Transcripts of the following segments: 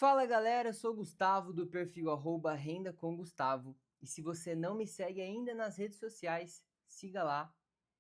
Fala galera, eu sou o Gustavo do perfil @Renda com Gustavo. E se você não me segue ainda nas redes sociais, siga lá.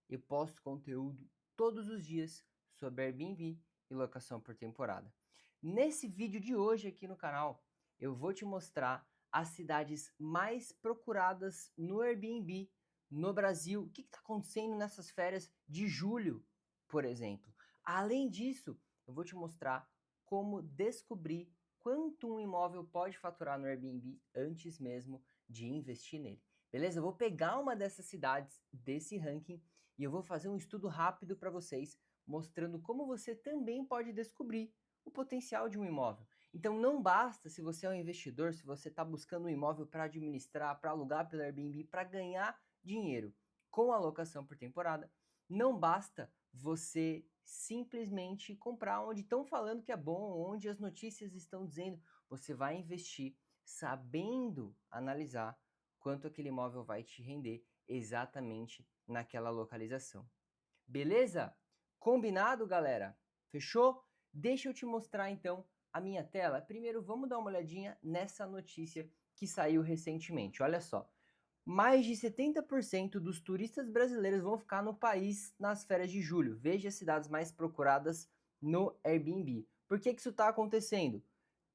Eu posto conteúdo todos os dias sobre Airbnb e locação por temporada. Nesse vídeo de hoje aqui no canal, eu vou te mostrar as cidades mais procuradas no Airbnb no Brasil. O que está acontecendo nessas férias de julho, por exemplo. Além disso, eu vou te mostrar como descobrir quanto um imóvel pode faturar no Airbnb antes mesmo de investir nele. Beleza? Eu vou pegar uma dessas cidades desse ranking e eu vou fazer um estudo rápido para vocês, mostrando como você também pode descobrir o potencial de um imóvel. Então não basta, se você é um investidor, se você está buscando um imóvel para administrar, para alugar pelo Airbnb, para ganhar dinheiro com a locação por temporada, não basta você simplesmente comprar onde estão falando que é bom, onde as notícias estão dizendo. Você vai investir sabendo analisar quanto aquele imóvel vai te render exatamente naquela localização. Beleza? Combinado, galera? Fechou? Deixa eu te mostrar então a minha tela. Primeiro, vamos dar uma olhadinha nessa notícia que saiu recentemente. Olha só. Mais de 70% dos turistas brasileiros vão ficar no país nas férias de julho. Veja as cidades mais procuradas no Airbnb. Por que isso está acontecendo?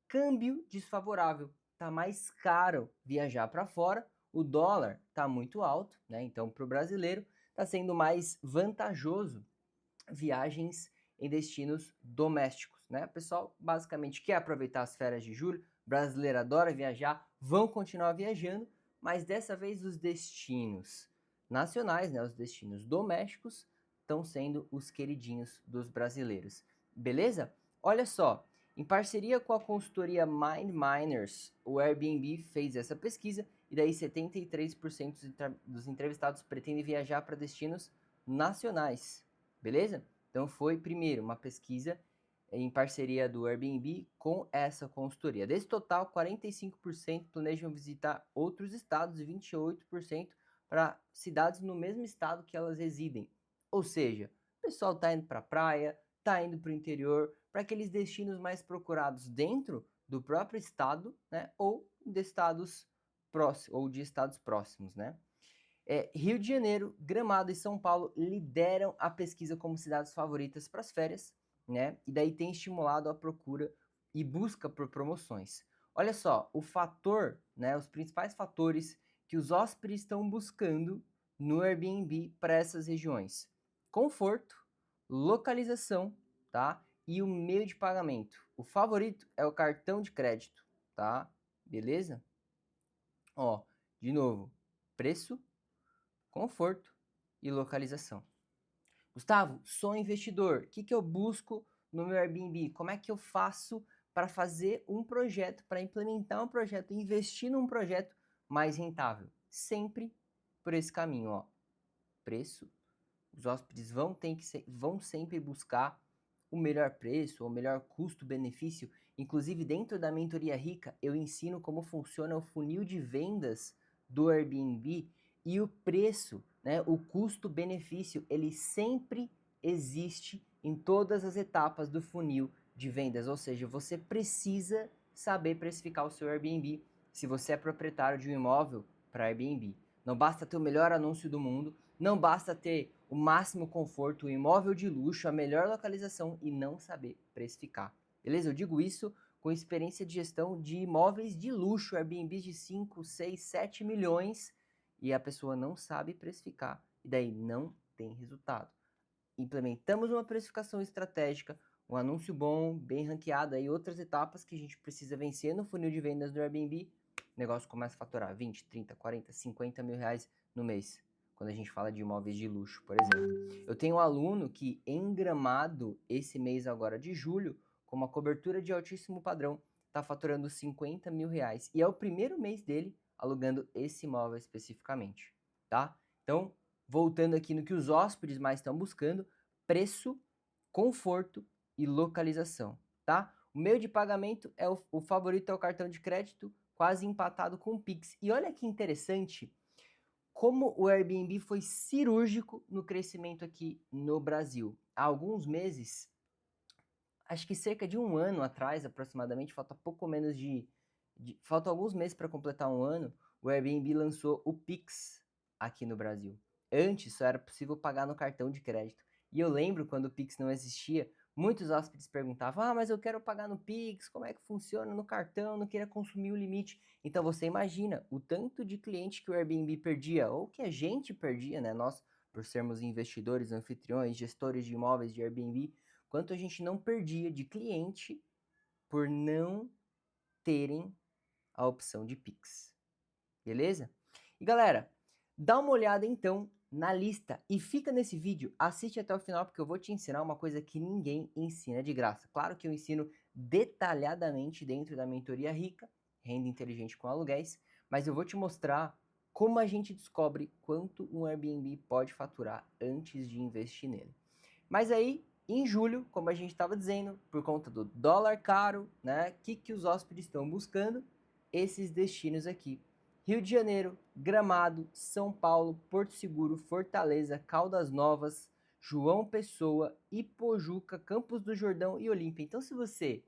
Câmbio desfavorável. Está mais caro viajar para fora. O dólar está muito alto, né? Então, para o brasileiro, está sendo mais vantajoso viagens em destinos domésticos, né? O pessoal basicamente quer aproveitar as férias de julho. O brasileiro adora viajar, vão continuar viajando, mas dessa vez os destinos nacionais, né, os destinos domésticos, estão sendo os queridinhos dos brasileiros. Beleza? Olha só, em parceria com a consultoria Mind Miners, o Airbnb fez essa pesquisa e daí 73% dos entrevistados pretendem viajar para destinos nacionais. Beleza? Então foi, primeiro, uma pesquisa em parceria do Airbnb com essa consultoria. Desse total, 45% planejam visitar outros estados e 28% para cidades no mesmo estado que elas residem. Ou seja, o pessoal está indo para a praia, está indo para o interior, para aqueles destinos mais procurados dentro do próprio estado, né? Ou de estados próximos, né? Rio de Janeiro, Gramado e São Paulo lideram a pesquisa como cidades favoritas para as férias, né? E daí tem estimulado a procura e busca por promoções. Olha só, o fator, né? Os principais fatores que os hóspedes estão buscando no Airbnb para essas regiões: conforto, localização, tá? E o meio de pagamento. O favorito é o cartão de crédito, tá? Beleza? Ó, de novo, preço, conforto e localização. Gustavo, sou investidor. O que eu busco no meu Airbnb? Como é que eu faço para fazer um projeto, para implementar um projeto, investir num projeto mais rentável? Sempre por esse caminho, ó. Preço. Os hóspedes vão sempre buscar o melhor preço, o melhor custo-benefício. Inclusive, dentro da mentoria rica, eu ensino como funciona o funil de vendas do Airbnb e o preço, né? O custo-benefício, ele sempre existe em todas as etapas do funil de vendas. Ou seja, você precisa saber precificar o seu Airbnb se você é proprietário de um imóvel para Airbnb. Não basta ter o melhor anúncio do mundo, não basta ter o máximo conforto, o imóvel de luxo, a melhor localização e não saber precificar. Beleza? Eu digo isso com experiência de gestão de imóveis de luxo, Airbnb de 5, 6, 7 milhões e a pessoa não sabe precificar e daí não tem resultado. Implementamos uma precificação estratégica, um anúncio bom, bem ranqueado, aí outras etapas que a gente precisa vencer no funil de vendas do Airbnb, o negócio começa a faturar 20, 30, 40, 50 mil reais no mês, quando a gente fala de imóveis de luxo, por exemplo. Eu tenho um aluno que em Gramado, esse mês agora de julho, com uma cobertura de altíssimo padrão, está faturando 50 mil reais. E é o primeiro mês dele alugando esse imóvel especificamente, tá? Então, voltando aqui no que os hóspedes mais estão buscando: preço, conforto e localização, tá? O meio de pagamento é o favorito é o cartão de crédito, quase empatado com o Pix. E olha que interessante como o Airbnb foi cirúrgico no crescimento aqui no Brasil. Há alguns meses, acho que cerca de um ano atrás, aproximadamente, falta pouco menos falta alguns meses para completar um ano, o Airbnb lançou o Pix aqui no Brasil. Antes só era possível pagar no cartão de crédito. E eu lembro quando o Pix não existia, muitos hóspedes perguntavam: ah, mas eu quero pagar no Pix, como é que funciona no cartão? Não queria consumir o limite. Então você imagina o tanto de cliente que o Airbnb perdia, ou que a gente perdia, né? Nós, por sermos investidores, anfitriões, gestores de imóveis de Airbnb, quanto a gente não perdia de cliente por não terem a opção de Pix. Beleza? E galera, dá uma olhada então na lista e fica nesse vídeo, assiste até o final porque eu vou te ensinar uma coisa que ninguém ensina de graça. Claro que eu ensino detalhadamente dentro da mentoria rica, renda inteligente com aluguéis, mas eu vou te mostrar como a gente descobre quanto um Airbnb pode faturar antes de investir nele. Mas aí, em julho, como a gente estava dizendo, por conta do dólar caro, né? O que os hóspedes estão buscando? Esses destinos aqui. Rio de Janeiro, Gramado, São Paulo, Porto Seguro, Fortaleza, Caldas Novas, João Pessoa, Ipojuca, Campos do Jordão e Olímpia. Então, se você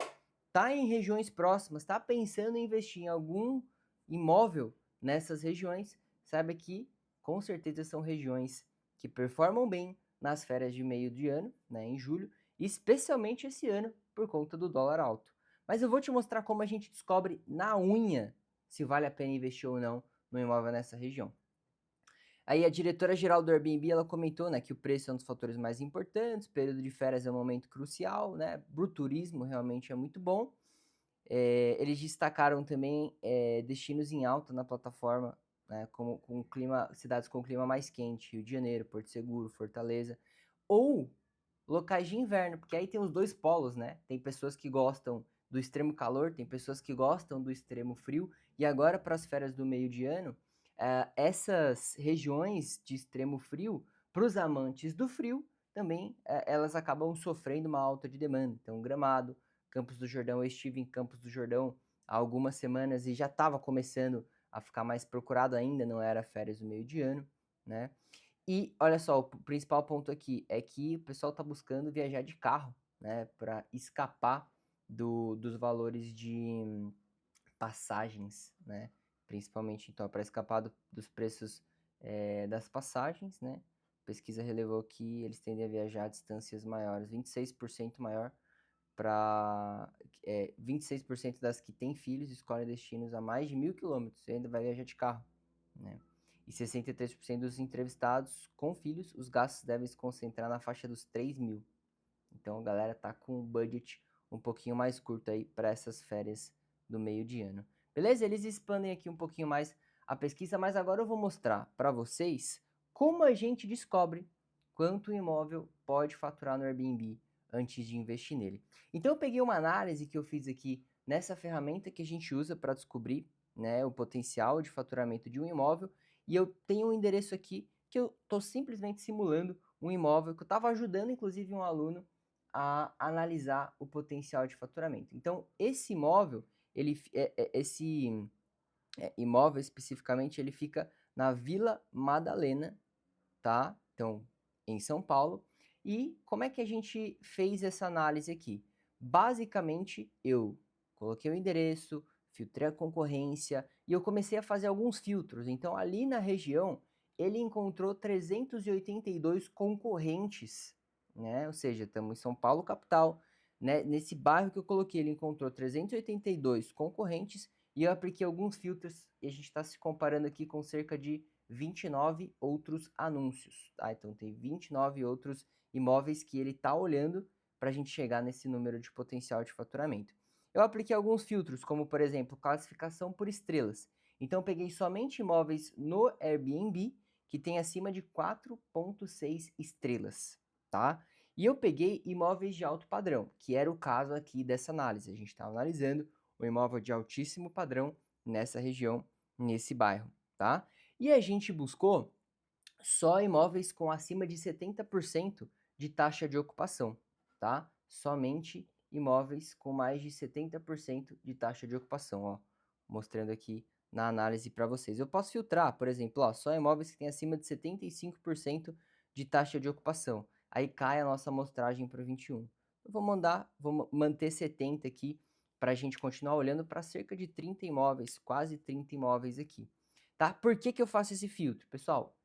está em regiões próximas, está pensando em investir em algum imóvel nessas regiões, saiba que com certeza são regiões que performam bem nas férias de meio de ano, né, em julho, especialmente esse ano por conta do dólar alto. Mas eu vou te mostrar como a gente descobre na unha se vale a pena investir ou não no imóvel nessa região. Aí a diretora-geral do Airbnb, ela comentou, né, que o preço é um dos fatores mais importantes, período de férias é um momento crucial, né, pro turismo realmente é muito bom. Eles destacaram também destinos em alta na plataforma, né, como com clima, cidades com clima mais quente, Rio de Janeiro, Porto Seguro, Fortaleza, ou locais de inverno, porque aí tem os dois polos, né? Tem pessoas que gostam do extremo calor, tem pessoas que gostam do extremo frio, e agora para as férias do meio de ano, essas regiões de extremo frio, para os amantes do frio, também elas acabam sofrendo uma alta de demanda. Então, Gramado, Campos do Jordão, eu estive em Campos do Jordão há algumas semanas e já estava começando a ficar mais procurado ainda, não era férias do meio de ano, né? E olha só, o principal ponto aqui é que o pessoal está buscando viajar de carro, né, para escapar dos valores de passagens, né? Principalmente, então, para escapar dos preços das passagens, né? A pesquisa relevou que eles tendem a viajar a distâncias maiores, 26% maior para 26% das que têm filhos escolhem destinos a mais de 1.000 quilômetros e ainda vai viajar de carro, né? E 63% dos entrevistados com filhos, os gastos devem se concentrar na faixa dos 3.000. Então a galera tá com um budget um pouquinho mais curto aí para essas férias do meio de ano. Beleza? Eles expandem aqui um pouquinho mais a pesquisa, mas agora eu vou mostrar para vocês como a gente descobre quanto o imóvel pode faturar no Airbnb antes de investir nele. Então eu peguei uma análise que eu fiz aqui nessa ferramenta que a gente usa para descobrir, né, o potencial de faturamento de um imóvel, e eu tenho um endereço aqui que eu estou simplesmente simulando um imóvel que eu estava ajudando inclusive um aluno a analisar o potencial de faturamento. Então, esse imóvel, esse imóvel especificamente, ele fica na Vila Madalena, tá? Então, em São Paulo. E como é que a gente fez essa análise aqui? Basicamente, eu coloquei o endereço, filtrei a concorrência e eu comecei a fazer alguns filtros. Então, ali na região, ele encontrou 382 concorrentes, né? Ou seja, estamos em São Paulo, capital. Né? Nesse bairro que eu coloquei, ele encontrou 382 concorrentes e eu apliquei alguns filtros e a gente está se comparando aqui com cerca de 29 outros anúncios, tá? Então tem 29 outros imóveis que ele está olhando para a gente chegar nesse número de potencial de faturamento. Eu apliquei alguns filtros, como por exemplo, classificação por estrelas. Então peguei somente imóveis no Airbnb que tem acima de 4.6 estrelas, tá? E eu peguei imóveis de alto padrão, que era o caso aqui dessa análise. A gente está analisando o imóvel de altíssimo padrão nessa região, nesse bairro, tá? E a gente buscou só imóveis com acima de 70% de taxa de ocupação, tá? Somente imóveis com mais de 70% de taxa de ocupação, ó. Mostrando aqui na análise para vocês. Eu posso filtrar, por exemplo, ó, só imóveis que têm acima de 75% de taxa de ocupação. Aí cai a nossa amostragem para 21. eu vou manter 70 aqui para a gente continuar olhando para cerca de 30 imóveis, quase 30 imóveis aqui, tá? Por que que eu faço esse filtro? Pessoal,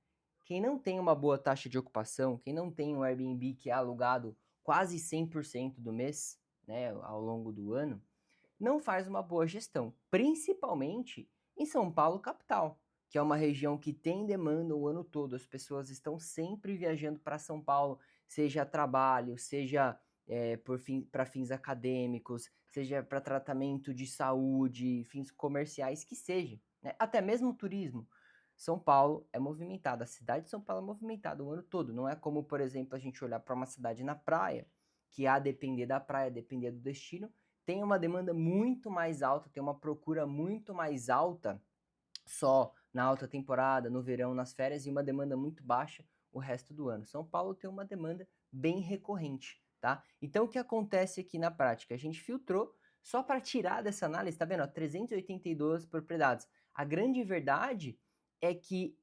quem não tem uma boa taxa de ocupação, quem não tem um Airbnb que é alugado quase 100% do mês, né, ao longo do ano, não faz uma boa gestão, principalmente em São Paulo capital, que é uma região que tem demanda o ano todo. As pessoas estão sempre viajando para São Paulo, seja a trabalho, seja para fins acadêmicos, seja para tratamento de saúde, fins comerciais, que seja, né? Até mesmo turismo. São Paulo é movimentada, a cidade de São Paulo é movimentada o ano todo. Não é como, por exemplo, a gente olhar para uma cidade na praia, que a depender da praia, depender do destino, tem uma demanda muito mais alta, tem uma procura muito mais alta só na alta temporada, no verão, nas férias, e uma demanda muito baixa o resto do ano. São Paulo tem uma demanda bem recorrente, tá? Então, o que acontece aqui na prática? A gente filtrou só para tirar dessa análise, tá vendo? Ó, 382 propriedades. A grande verdade é que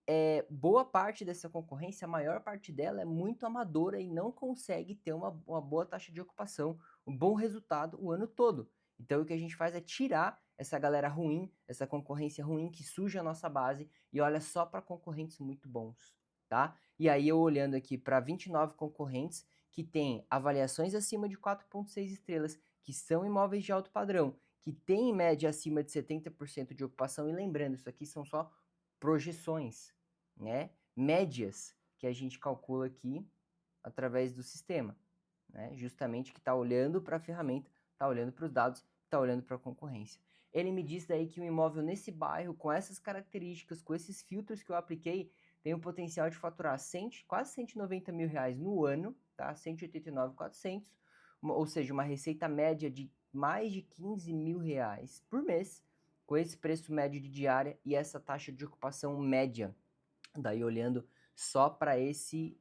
boa parte dessa concorrência, a maior parte dela é muito amadora e não consegue ter uma boa taxa de ocupação, um bom resultado o ano todo. Então, o que a gente faz é tirar essa galera ruim, essa concorrência ruim que suja a nossa base e olha só para concorrentes muito bons, tá? E aí eu olhando aqui para 29 concorrentes que têm avaliações acima de 4,6 estrelas, que são imóveis de alto padrão, que têm em média acima de 70% de ocupação, e lembrando, isso aqui são só projeções, né? Médias que a gente calcula aqui através do sistema, né? Justamente que está olhando para a ferramenta, está olhando para os dados, está olhando para a concorrência. Ele me diz daí que um imóvel nesse bairro, com essas características, com esses filtros que eu apliquei, tem o potencial de faturar quase 190 mil reais no ano, tá? 189.400, ou seja, uma receita média de mais de 15 mil reais por mês, com esse preço médio de diária e essa taxa de ocupação média. Daí olhando só para esse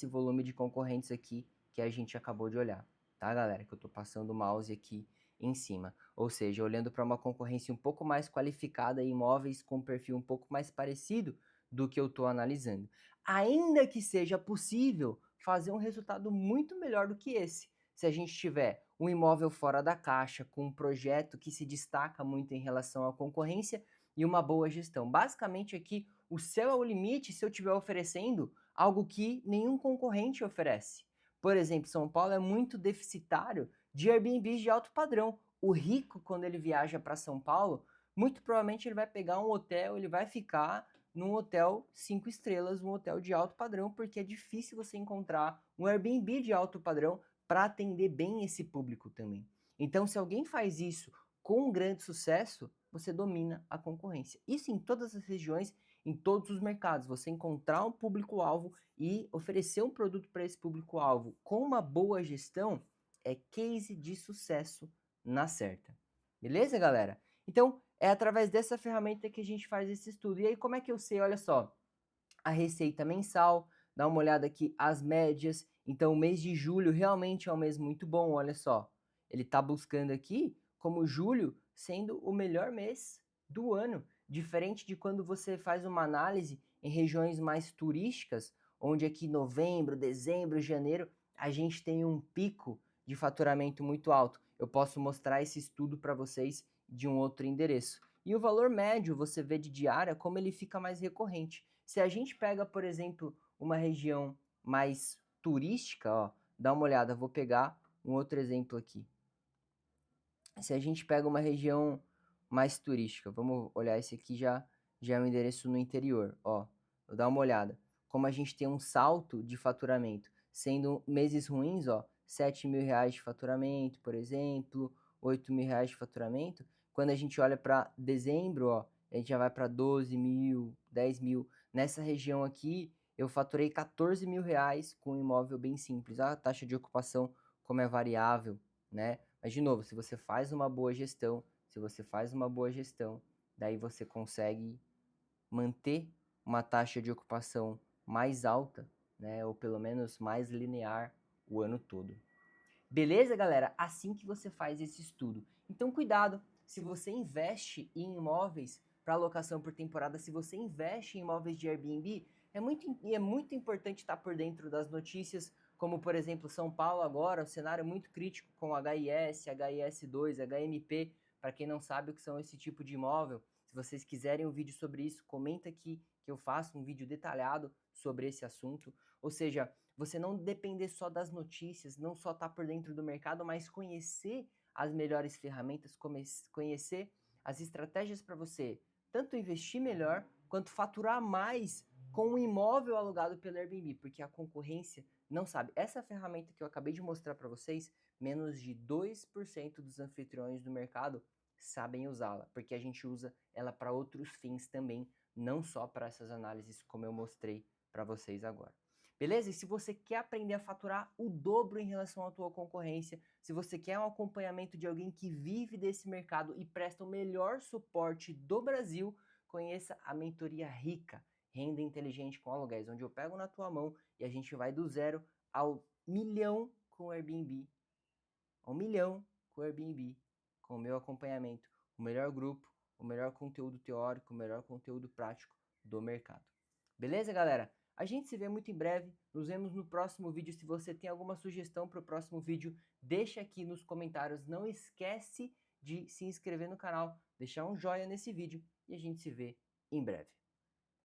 volume de concorrentes aqui que a gente acabou de olhar, tá, galera? Que eu estou passando o mouse aqui em cima. Ou seja, olhando para uma concorrência um pouco mais qualificada em imóveis com perfil um pouco mais parecido do que eu estou analisando. Ainda que seja possível fazer um resultado muito melhor do que esse, se a gente tiver um imóvel fora da caixa, com um projeto que se destaca muito em relação à concorrência e uma boa gestão. Basicamente aqui, o céu é o limite se eu estiver oferecendo algo que nenhum concorrente oferece. Por exemplo, São Paulo é muito deficitário de Airbnbs de alto padrão. O rico, quando ele viaja para São Paulo, muito provavelmente ele vai pegar um hotel, ele vai ficar num hotel 5 estrelas, um hotel de alto padrão, porque é difícil você encontrar um Airbnb de alto padrão para atender bem esse público também. Então, se alguém faz isso com um grande sucesso, você domina a concorrência. Isso em todas as regiões, em todos os mercados. Você encontrar um público-alvo e oferecer um produto para esse público-alvo com uma boa gestão é case de sucesso na certa. Beleza, galera? Então, é através dessa ferramenta que a gente faz esse estudo. E aí, como é que eu sei? Olha só, a receita mensal, dá uma olhada aqui, as médias. Então, o mês de julho realmente é um mês muito bom, olha só. Ele está buscando aqui como julho sendo o melhor mês do ano, diferente de quando você faz uma análise em regiões mais turísticas, onde aqui novembro, dezembro, janeiro, a gente tem um pico de faturamento muito alto. Eu posso mostrar esse estudo para vocês de um outro endereço. E o valor médio, você vê de diária, como ele fica mais recorrente. Se a gente pega, por exemplo, uma região mais turística, ó, dá uma olhada, vou pegar um outro exemplo aqui. Se a gente pega uma região mais turística, vamos olhar esse aqui já é um endereço no interior, ó, vou dar uma olhada. Como a gente tem um salto de faturamento, sendo meses ruins, ó, 7 mil reais de faturamento, por exemplo, 8 mil reais de faturamento, quando a gente olha para dezembro, ó, a gente já vai para 12 mil, 10 mil. Nessa região aqui, eu faturei 14 mil reais com um imóvel bem simples. A taxa de ocupação, como é variável, né? Mas, de novo, se você faz uma boa gestão, daí você consegue manter uma taxa de ocupação mais alta, né? Ou pelo menos mais linear o ano todo. Beleza, galera? Assim que você faz esse estudo. Então, cuidado, se você investe em imóveis para alocação por temporada, se você investe em imóveis de Airbnb, é muito importante estar por dentro das notícias, como por exemplo São Paulo agora, o cenário é muito crítico com HIS, HIS2, HMP, para quem não sabe o que são esse tipo de imóvel. Se vocês quiserem um vídeo sobre isso, comenta aqui que eu faço um vídeo detalhado sobre esse assunto. Ou seja, você não depender só das notícias, não só estar por dentro do mercado, mas conhecer as melhores ferramentas, conhecer as estratégias para você tanto investir melhor quanto faturar mais com um imóvel alugado pelo Airbnb, porque a concorrência não sabe. Essa ferramenta que eu acabei de mostrar para vocês, menos de 2% dos anfitriões do mercado sabem usá-la, porque a gente usa ela para outros fins também, não só para essas análises como eu mostrei para vocês agora. Beleza? E se você quer aprender a faturar o dobro em relação à tua concorrência, se você quer um acompanhamento de alguém que vive desse mercado e presta o melhor suporte do Brasil, conheça a mentoria Rica, Renda Inteligente com Aluguéis, onde eu pego na tua mão e a gente vai do 0 ao 1.000.000 com o Airbnb. Ao 1.000.000 com o Airbnb, com o meu acompanhamento, o melhor grupo, o melhor conteúdo teórico, o melhor conteúdo prático do mercado. Beleza, galera? A gente se vê muito em breve, nos vemos no próximo vídeo. Se você tem alguma sugestão para o próximo vídeo, deixa aqui nos comentários. Não esquece de se inscrever no canal, deixar um joinha nesse vídeo e a gente se vê em breve.